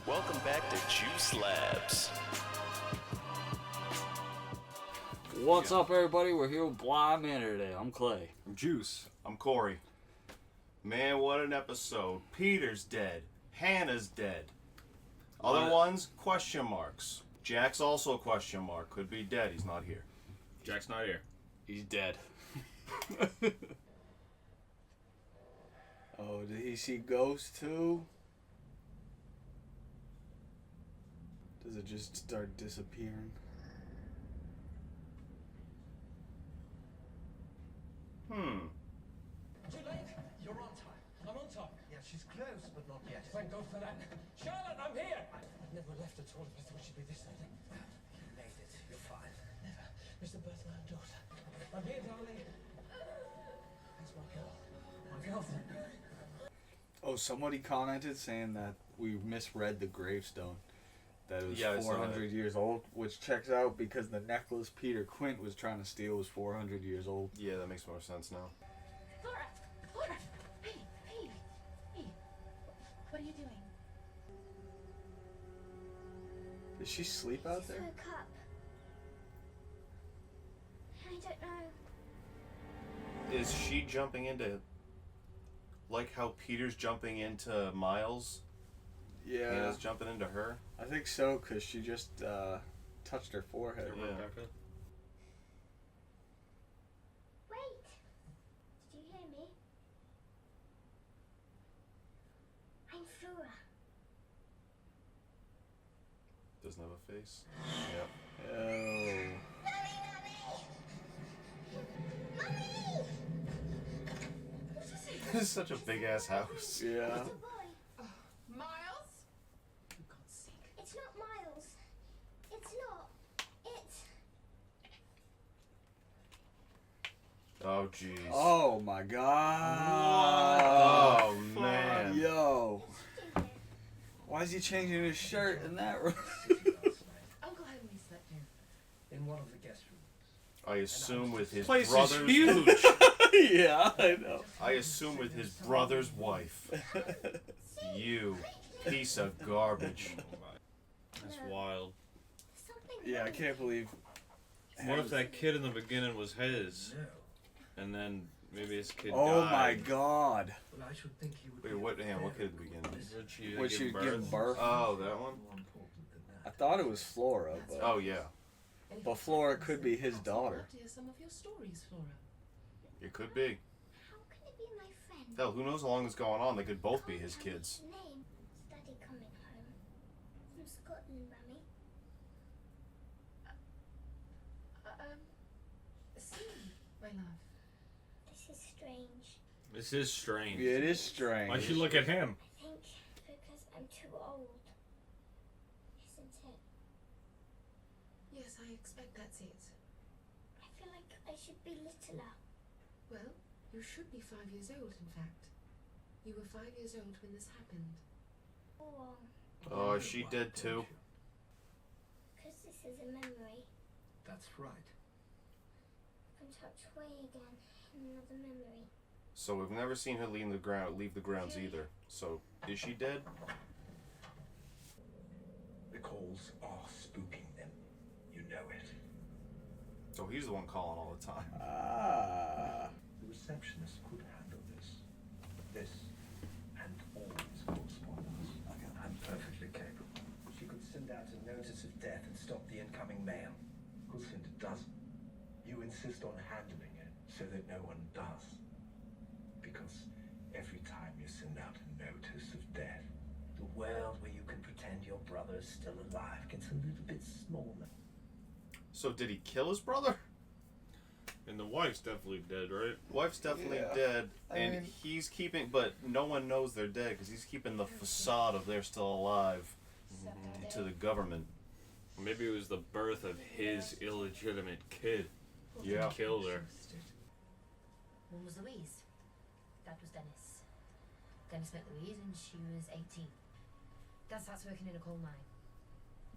Welcome back to JuiceLabs. What's up, everybody? We're here with Blind Manor today. I'm Clay. I'm Juice. I'm Corey. Man, what an episode. Peter's dead. Hannah's dead. Other ones, question marks. Jack's also a question mark. Could be dead. He's not here. Jack's not here. He's dead. Oh, did he see ghosts too? Does it just start disappearing? Too late. You're on time. I'm on time. Yeah, she's close, but not yet. Thank God for that. Charlotte, I'm here. I never left at all if I thought she'd be this early. You made it. You're fine. Never. Missed the birth of my own daughter. I'm here, darling. That's my girl. My girlfriend. Oh, somebody commented saying that we misread the gravestone. That it was Yeah, I saw 400 that. years old, which checks out because the necklace Peter Quint was trying to steal was 400 years old. Yeah, that makes more sense now. Laura! Hey! What are you doing? Did she sleep out Just there? woke up. I don't know. Is she jumping into... like how Peter's jumping into Miles? Yeah, Hannah's jumping into her? I think so, because she just touched her forehead. Yeah. Wait! Did you hear me? I'm Flora. Doesn't have a face? Yep. Oh. This is such a big-ass house. Yeah. It's a boy. Miles? For God's sake. It's not Miles. It's not. It's... Oh, jeez. Oh my god. Oh, man. Yo. Stupid. Why is he changing his shirt in that room? I'll go home and slept in. In one of the guest rooms. I assume with his Place is brother's... huge. Yeah, I know. I assume with his brother's wife. You piece of garbage. That's wild. Something Yeah, I wrong. can't believe. What if that kid in the beginning was his? No. And then maybe his kid Oh died? my god. Well, I should think he would. Wait, what? Hang on, what kid at the beginning? When she When she was giving birth. Oh, that one? More important than I that. thought it was Flora, but Oh, yeah. But Flora could be his daughter. I'd love to hear some of your stories, Flora. It could be. How can it be my friend? Hell, who knows how long it's going on? They could both be his kids. Name. Is Daddy coming home? From Scotland, Mummy. See, my love. This is strange. This is strange. Yeah, it is strange. Why'd she look at him? I think because I'm too old. Isn't it? Yes, I expect that's it. I feel like I should be littler. Well, you should be 5 years old, in fact. You were 5 years old when this happened. Oh, Oh, is she dead too? because this is a memory. That's right. I can touch Way again in another memory. So we've never seen her leave the grounds either. So, is she dead? The calls are spooking them. You know it. So he's the one calling all the time. Ah. The receptionist could handle this. This and always correspondence. I'm perfectly capable. She could send out a notice of death and stop the incoming mail. Could send a dozen. You insist on handling it so that no one does. Because every time you send out a notice of death, the world where you can pretend your brother's still alive gets a little bit smaller. So did he kill his brother? And the wife's definitely dead, right? Wife's definitely Yeah. dead, I and mean- he's keeping, but no one knows they're dead because he's keeping the facade of they're still alive to the government. Maybe it was the birth of his illegitimate kid. Yeah. Killed her. One was Louise. Dad was Dennis. Dennis met Louise and she was 18. Dad starts working in a coal mine.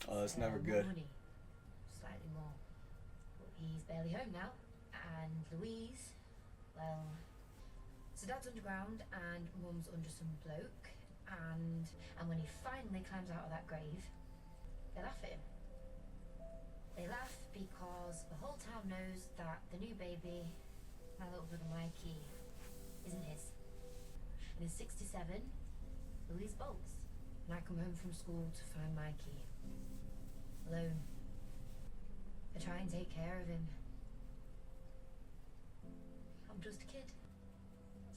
Oh, that's never More good. money, slightly more. But he's barely home now. And Louise, well, so Dad's underground and Mum's under some bloke. And when he finally climbs out of that grave, they laugh at him. They laugh because the whole town knows that the new baby, my little brother Mikey, isn't his. And in '67, Louise bolts, and I come home from school to find Mikey alone. I try and take care of him. I'm just a kid.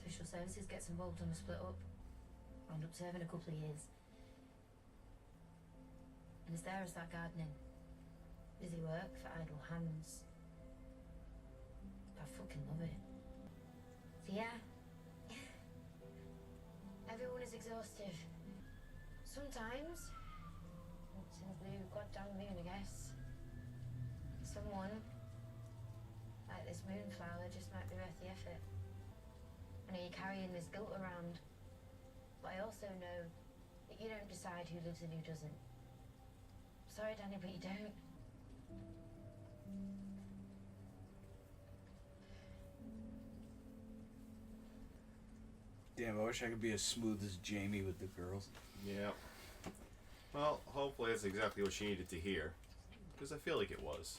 Social services gets involved and we split up. I end up serving a couple of years. And it's there I start gardening. Busy work for idle hands. I fucking love it. So yeah. Everyone is exhaustive. Sometimes, once in a blue goddamn moon, I guess, someone, like this moonflower, just might be worth the effort. I know you're carrying this guilt around, but I also know that you don't decide who lives and who doesn't. Sorry, Danny, but you don't. Damn, I wish I could be as smooth as Jamie with the girls. Yeah. Well, hopefully that's exactly what she needed to hear. Because I feel like it was.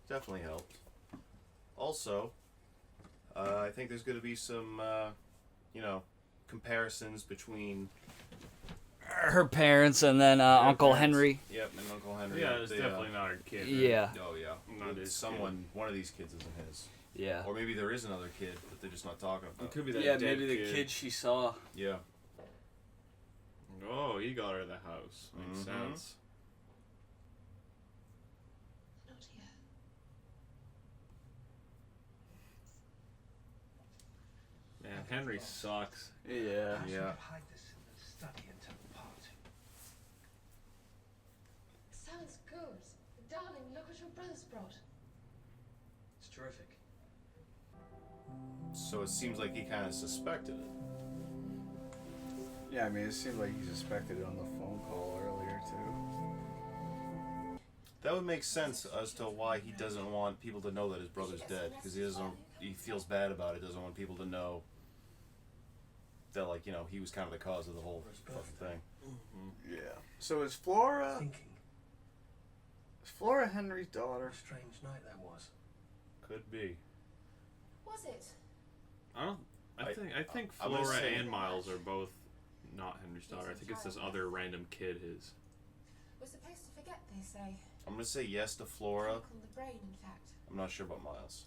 Definitely helped. Also, I think there's going to be some, comparisons between her parents and then Uncle parents. Henry. Yep, and Uncle Henry. Yeah, it's definitely not her kid. Right? Yeah. Oh, yeah. Not his Someone, one of these kids isn't his. Yeah. Or maybe there is another kid, but they're just not talking about It could be that Yeah, dead maybe the kid she saw. Yeah. Oh, he got her the house. Makes sense. Not here. Man, Henry sucks. Yeah. Yeah. Hide this in the study until the party. Sounds good. Darling, look what your brother's brought. It's terrific. So it seems like he kind of suspected it. Yeah, I mean, it seemed like he suspected it on the phone call earlier, too. That would make sense as to why he doesn't want people to know that his brother's dead, because he feels bad about it. Doesn't want people to know that, like, he was kind of the cause of the whole fucking thing. Yeah. So is Flora Thinking. Henry's daughter? What a strange night that was. Could be. Was it? I think I'm gonna Flora say- and Miles are both not Henry's daughter. I think it's this other random kid his. We're supposed to forget, they say. I'm gonna say yes to Flora. Crack on the brain, in fact. I'm not sure about Miles.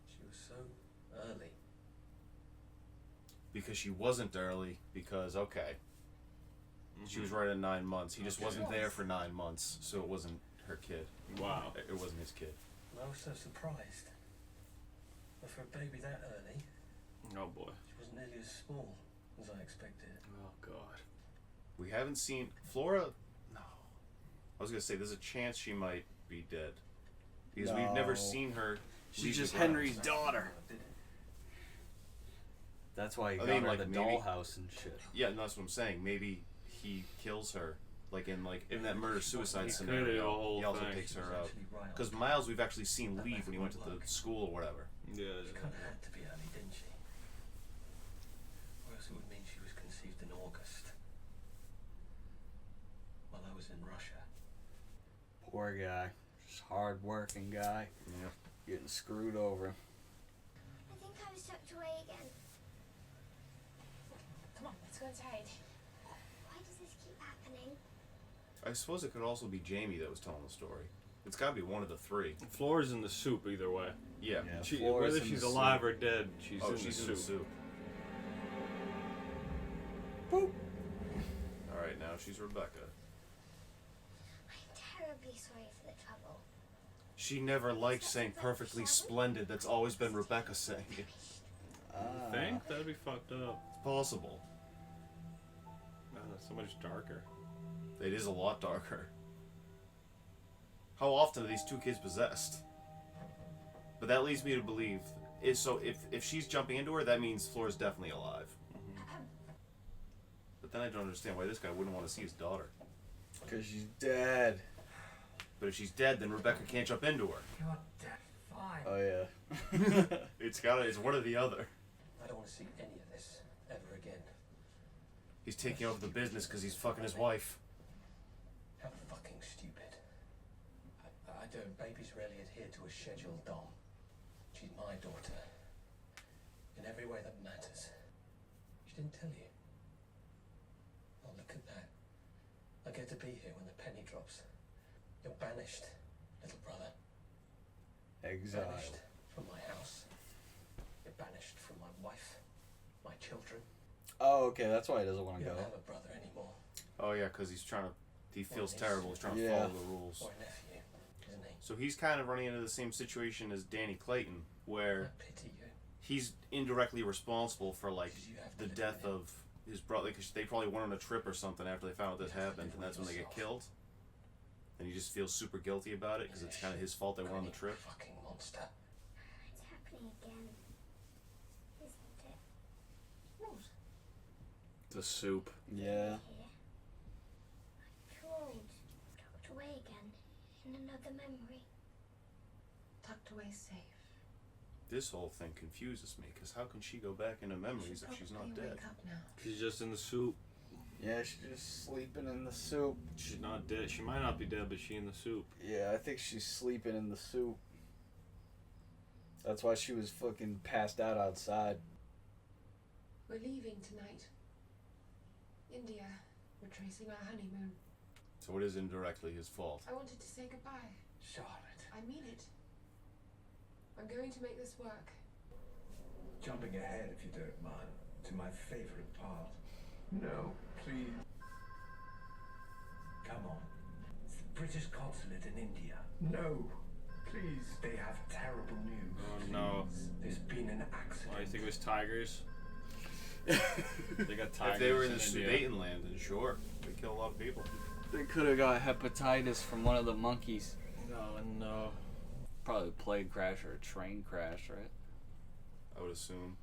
She was so early. Because she wasn't early, because, okay. She was right at 9 months. He just wasn't there for 9 months, so it wasn't her kid. Wow. It wasn't his kid. I was so surprised. But for a baby that early, Oh boy. she wasn't nearly as small as I expected. Oh god. We haven't seen Flora. No, I was gonna say there's a chance she might be dead because we've never No. seen her. She's leave the just grounds. Henry's daughter. I did it. That's why he I got mean, her like, the maybe- dollhouse and shit. Yeah, no, that's what I'm saying. Maybe he kills her, like in that murder-suicide He scenario. created a whole He also thing. takes She her was out. actually right on Because top. Miles, we've actually seen leave when he went to the school or whatever. Yeah. She kind of had to be early, didn't she? Or else it would mean she was conceived in August. While I was in Russia. Poor guy. Just hard-working guy. Yeah. Getting screwed over. I think I was tucked away again. Come on, let's go inside. Why does this keep happening? I suppose it could also be Jamie that was telling the story. It's got to be one of the three. Flora's in the soup either way. Yeah. Yeah. She, Flora's whether in she's the alive soup. or dead, she's in She's the in soup. the soup. Boop. All right, now she's Rebecca. I'm terribly sorry for the trouble. She never liked saying perfectly splendid. That's always been Rebecca saying it. Think that'd be fucked up. It's possible. Man, that's so much darker. It is a lot darker. How often are these two kids possessed? But that leads me to believe if she's jumping into her, that means Flora's definitely alive. But then I don't understand why this guy wouldn't want to see his daughter. Because she's dead. But if she's dead, then Rebecca can't jump into her. God damn, fine. Oh, yeah. It's one or the other. I don't want to see any of this ever again. He's taking over the business because he's fucking his wife. How fucking stupid. I don't. Babies rarely adhere to a schedule, Dom. She's my daughter. In every way that matters. She didn't tell you. Oh, look at that. I get to be here when the penny drops. You're banished, little brother. Exile. Banished from my house. You're banished from my wife, my children. Oh, okay, that's why he doesn't want You to go. don't have a brother anymore. Oh yeah, because he's trying to. He feels Or a terrible. niece. He's trying to Yeah. follow the rules. Or a nephew, isn't he? So he's kind of running into the same situation as Danny Clayton, where I pity you. he's indirectly responsible for like You have to the live death with it. of his brother. Because they probably went on a trip or something after they found out this happened, and that's when they get killed. And he just feels super guilty about it because it's kind of his fault they went on the trip. Fucking monster. It's happening again. Isn't it? What? The soup. Yeah. Here. I'm too old. Tucked away again. In another memory. Tucked away safe. This whole thing confuses me because how can she go back into memories if she's not Probably dead? wake up now. She's just in the soup. Yeah, she's just sleeping in the soup. She's not dead. She might not be dead, but she in the soup. Yeah, I think she's sleeping in the soup. That's why she was fucking passed out outside. We're leaving tonight. India. We're tracing our honeymoon. So it is indirectly his fault. I wanted to say goodbye. Charlotte. I mean it. I'm going to make this work. Jumping ahead, if you don't mind, to my favorite part. No, please. Come on. It's the British consulate in India. No, please. They have terrible news. Oh no. There's been an accident. Why do you think it was tigers? They got tigers. If they were in the India. Sudetenland, then sure, they kill a lot of people. They could have got hepatitis from one of the monkeys. Oh no. Probably a plane crash or a train crash, right? I would assume.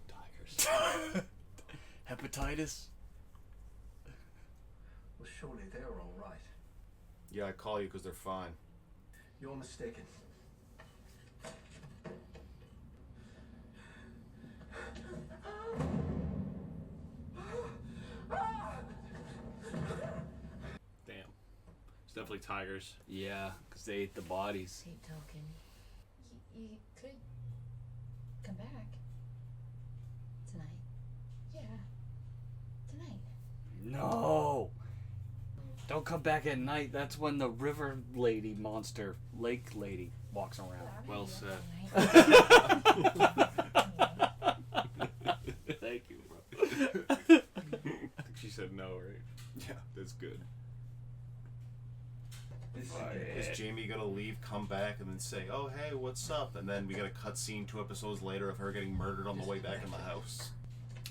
Tigers. Hepatitis? Well, surely they're all right. Yeah, I call you because they're fine. You're mistaken. Damn. It's definitely tigers. Yeah, because they ate the bodies. Keep talking. You could come back tonight. Yeah, tonight. No! Don't come back at night. That's when the river lady monster, lake lady, walks around. Well said. Thank you, bro. I think she said no, right? Yeah. That's good. Is Jamie gonna leave, come back, and then say, "Oh hey, what's up?" And then we get a cutscene 2 episodes later of her getting murdered on the way back in the house.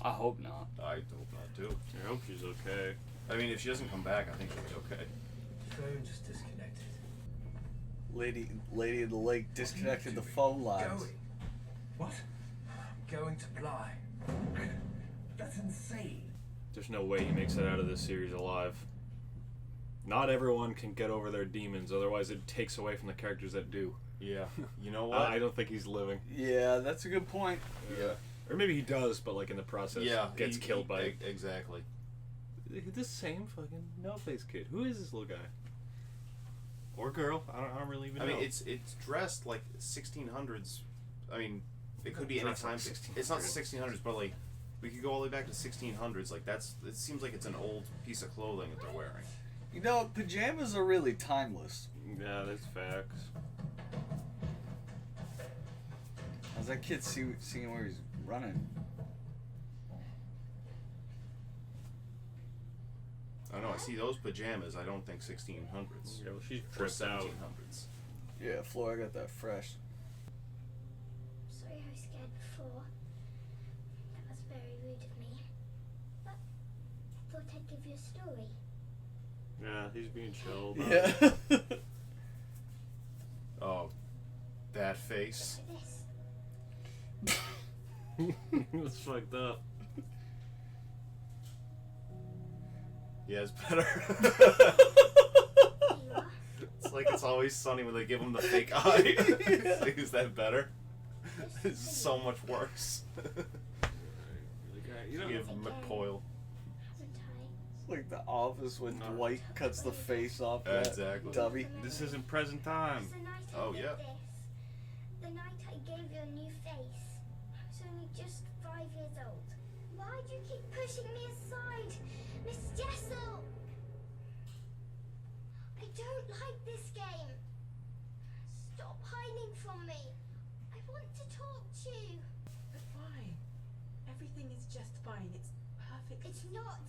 I hope not. I hope not too. I hope she's okay. I mean, if she doesn't come back, I think she'll be okay. Phone just disconnected. Lady of the lake disconnected the phone lines. Going. What? Going to Bly. That's insane. There's no way he makes it out of this series alive. Not everyone can get over their demons, otherwise it takes away from the characters that do. Yeah. You know what? I don't think he's living. Yeah, that's a good point. Yeah. Or maybe he does, but like in the process, Yeah. gets killed by Exactly. this same fucking no-face kid. Who is this little guy? Or girl? I don't really even know. I mean, it's dressed like 1600s. I mean, it could be any Dressed like time. It's not 1600s, but like we could go all the way back to 1600s. Like that's. It seems like it's an old piece of clothing that they're wearing. You know, pajamas are really timeless. Yeah, that's facts. How's that kid seeing where he's running? I know. I see those pajamas. I don't think 1600s. Yeah, well, she's Or tripped out. 1700s. Yeah, Flo, I got that fresh. Sorry I was scared before. That was very rude of me. But I thought I'd give you a story. Yeah, he's being chilled. Yeah. Oh, that face. Like this. That's fucked up. Yeah, it's better. There you are. It's like It's Always Sunny when they give him the fake eye. It's like, is that better? It's so much worse. You know, Give McPoyle. Hasn't Like The Office when Dwight cuts the face off that Exactly. dummy. This isn't present time. The night I Oh, did yeah. this. The night I gave you a new face. I was only just 5 years old. Why do you keep pushing me aside, Miss Jessel? I don't like this game. Stop hiding from me. I want to talk to you. But why? Everything is just fine. It's perfect. It's not.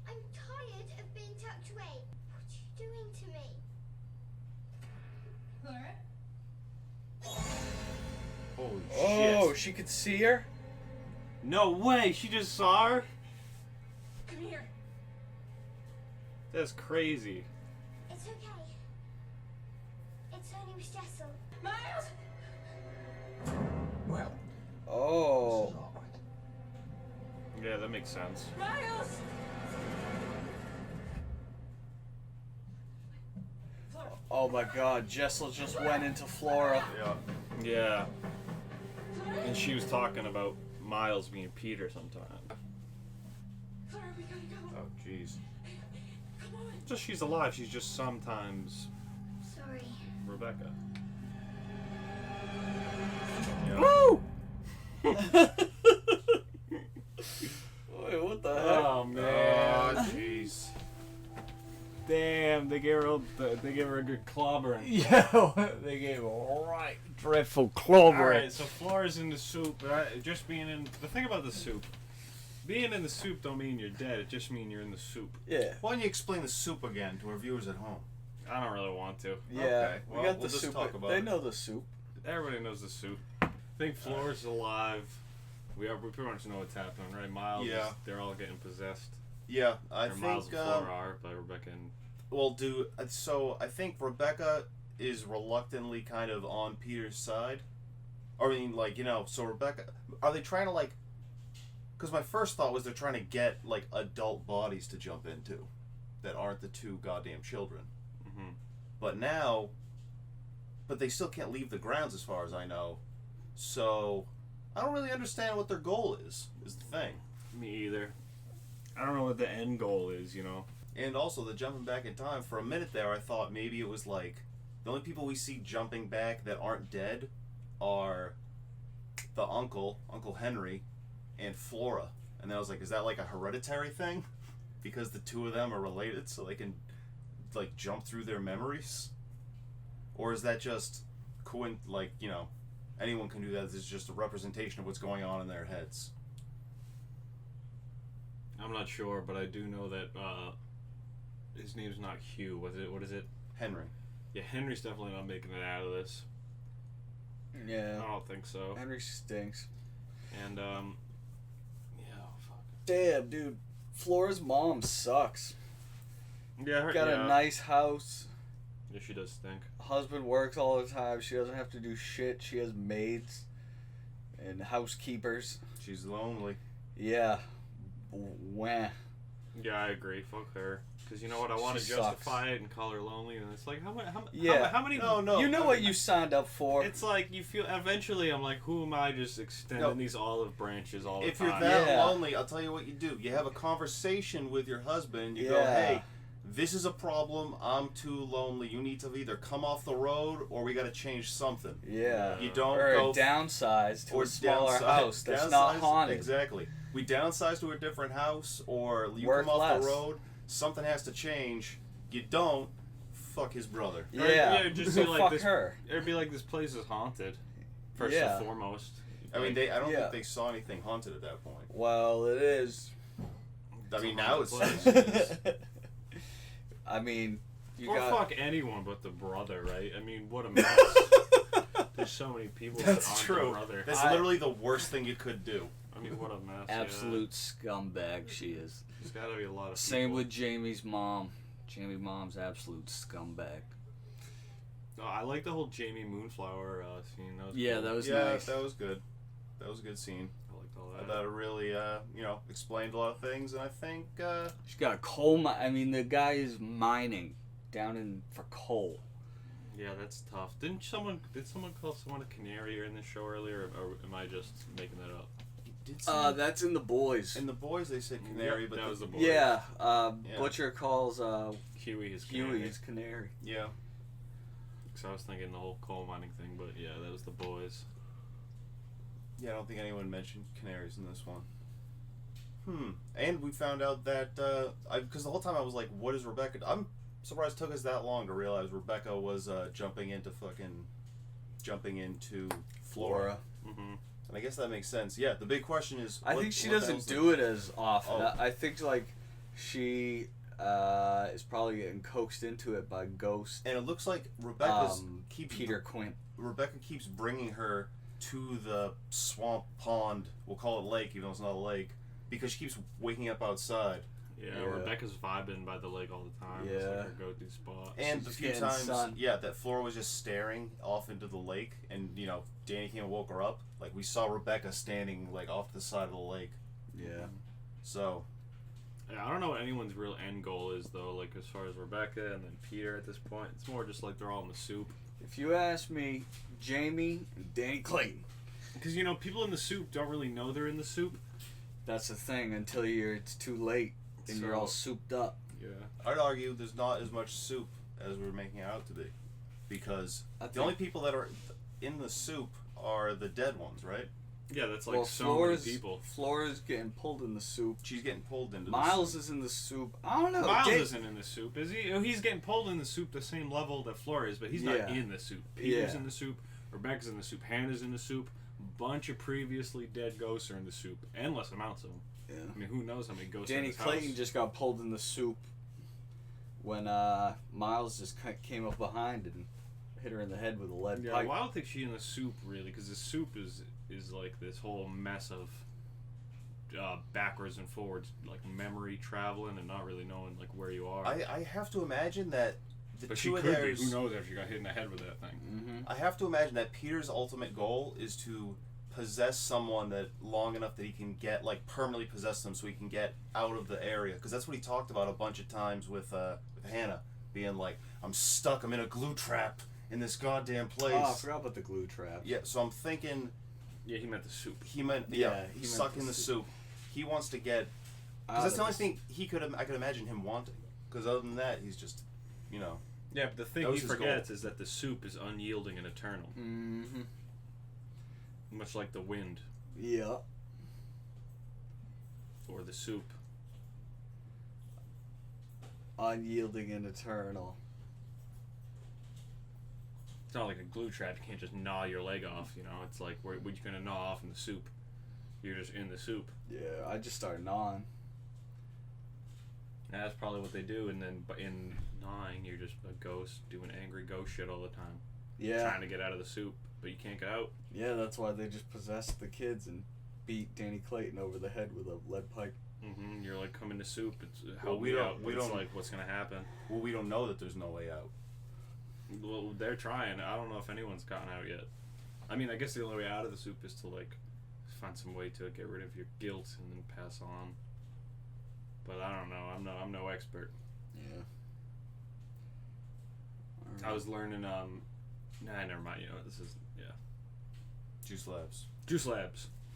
I'm tired of being tucked away. What are you doing to me? Clara? Holy Oh, shit. she could see her? No way! She just saw her? Come here. That's crazy. It's okay. It's only Miss Jessel. Miles! Well, Oh. this is awkward. Yeah, that makes sense. Miles! Oh my god, Jessel just went into Flora. Yeah. Yeah. And she was talking about Miles being Peter sometime. Clara, we gotta go. Oh, jeez. Come on. Just she's alive, she's just sometimes Sorry. Rebecca. Yeah. Woo! Wait, what the heck? Oh man. Oh, jeez. Damn, they gave her a good clobbering. Yeah, they gave a right dreadful clover. Alright, so Flora's in the soup. Just being in the thing about the soup. Being in the soup don't mean you're dead, it just means you're in the soup. Yeah. Why don't you explain the soup again to our viewers at home? I don't really want to. Yeah, Okay, we well, got the we'll just soup. talk about They it. know the soup. Everybody knows the soup. I think Flora's alive. We pretty much know what's happening, right? Miles, Yeah. they're all getting possessed. Yeah, I Or Miles think. and Flora are by Rebecca and Well, so I think Rebecca is reluctantly kind of on Peter's side. Or, I mean, like, so Rebecca, are they trying to, like, because my first thought was they're trying to get, like, adult bodies to jump into that aren't the two goddamn children. Mhm. But they still can't leave the grounds as far as I know. So, I don't really understand what their goal is the thing. me either. I don't know what the end goal is, And also, the jumping back in time, for a minute there, I thought maybe it was like the only people we see jumping back that aren't dead are the Uncle Henry, and Flora. And then I was like, is that like a hereditary thing? Because the two of them are related, so they can like jump through their memories? Or is that just anyone can do that? This is just a representation of what's going on in their heads. I'm not sure, but I do know that his name's not Hugh. What is it? Henry. Yeah, Henry's definitely not making it out of this. Yeah. I don't think so. Henry stinks. And yeah, fuck. Damn, dude. Flora's mom sucks. Yeah, Got a nice house. Yeah, she does stink. Husband works all the time. She doesn't have to do shit. She has maids and housekeepers. She's lonely. Yeah. Wah. Yeah, I agree. Fuck her. Because you know what? I want to She justify it and call her lonely, and it's like, how many? Yeah. How many? No. You know what you signed up for. It's like you feel. Eventually, I'm like, who am I? Just extending these olive branches all the If time. you're that Yeah. lonely, I'll tell you what you do. You have a conversation with your husband. You go, Yeah. hey, this is a problem. I'm too lonely. You need to either come off the road or we got to change something. Yeah. You don't or go downsize to or a smaller downsize- house that's not downsize- haunted. Exactly. We downsize to a different house or you Work come off less. the road. Something has to change. You don't. Fuck his brother. Yeah. just say like Fuck this. her. It'd be like this place is haunted. First Yeah. and foremost. I mean, I don't Yeah. think they saw anything haunted at that point. Well, it is. I mean, a now haunted it's. place. I mean, you or got. fuck anyone but the brother, right? I mean, what a mess. There's so many people that That's aren't true. the brother. That's literally the worst thing you could do. I mean, what a mess. Absolute scumbag she is. Yeah. There's gotta be a lot of Same people. with Jamie's mom. Jamie's mom's absolute scumbag. No, I like the whole Jamie Moonflower scene. That was Yeah, cool. that was Yeah, nice. that was good. That was a good scene. I liked all I that. thought it really, explained a lot of things, and I think, She's got a coal mine. I mean, the guy is mining down for coal. Yeah, that's tough. Did someone call someone a canary in this show earlier, or am I just making that up? did say. That's in The Boys. In The Boys, they said canary, Yep, but that was the boy. Yeah, Yeah. Butcher calls Huey is Huey his canary. Yeah. Because I was thinking the whole coal mining thing, but yeah, that was the boys. Yeah, I don't think anyone mentioned canaries in this one. And we found out that because the whole time I was like, "What is Rebecca?" I'm surprised it took us that long to realize Rebecca was jumping into Flora. Mm-hmm. And I guess that makes sense. Yeah, the big question is. I think she doesn't do it as often. Oh. I think like she is probably getting coaxed into it by Ghost. And it looks like Rebecca's Peter Quint. Rebecca keeps bringing her to the swamp pond. We'll call it lake, even though it's not a lake, because she keeps waking up outside. Yeah, Rebecca's vibing by the lake all the time. Yeah. It's like her go-to spot. And She's the few getting times, sun. that Flora was just staring off into the lake, and Danny came and woke her up. Like we saw Rebecca standing like off the side of the lake. Yeah. So. Yeah, I don't know what anyone's real end goal is though. Like as far as Rebecca and then Peter at this point, it's more just like they're all in the soup. If you ask me, Jamie and Danny Clayton. Because people in the soup don't really know they're in the soup. That's the thing until it's too late and you're all souped up. Yeah. I'd argue there's not as much soup as we're making it out to be, because the only people that are in the soup are the dead ones, right? Yeah, that's like so many people. Flora's getting pulled in the soup. She's getting pulled into Miles the soup. is in the soup. I don't know. Miles isn't in the soup, is he? Oh, he's getting pulled in the soup the same level that Flora is, but he's not in the soup. Peter's in the soup. Rebecca's in the soup. Hannah's in the soup. Bunch of previously dead ghosts are in the soup. Endless amounts of them. Yeah. I mean, who knows how many ghosts are in Danny his Clayton house. just got pulled in the soup when Miles just came up behind and hit her in the head with a lead pipe. Well, I don't think she's in the soup really, because the soup is like this whole mess of backwards and forwards, like memory traveling and not really knowing like where you are. I have to imagine that but she could be. Who knows if she got hit in the head with that thing? Mm-hmm. I have to imagine that Peter's ultimate goal is to possess someone that long enough that he can get permanently possess them, so he can get out of the area. Because that's what he talked about a bunch of times with Hannah, being like, "I'm stuck. I'm in a glue trap in this goddamn place." Oh, I forgot about the glue trap. Yeah, so I'm thinking. Yeah, he meant the soup. He meant he meant stuck the in the soup. soup. He wants to get. Because that's the only thing I could imagine him wanting. Because other than that, he's just, Yeah, but the thing he forgets is that the soup is unyielding and eternal. Mm-hmm. Much like the wind. Yeah. Or the soup. Unyielding and eternal. It's not like a glue trap. You can't just gnaw your leg off, It's like, what you going to gnaw off in the soup? You're just in the soup. Yeah, I just started gnawing. And that's probably what they do, and then in gnawing, you're just a ghost doing angry ghost shit all the time. Yeah. Trying to get out of the soup, but you can't get out. Yeah, that's why they just possessed the kids and beat Danny Clayton over the head with a lead pipe. Mm-hmm. You're like, come into soup. It's Well, we don't- we It's don't- like, what's gonna happen? Well, we don't know that there's no way out. Well, they're trying. I don't know if anyone's gotten out yet. I mean, I guess the only way out of the soup is to find some way to get rid of your guilt and then pass on. But I don't know. I'm no expert. Yeah. I was learning. Nah, never mind. This is JuiceLabs. JuiceLabs.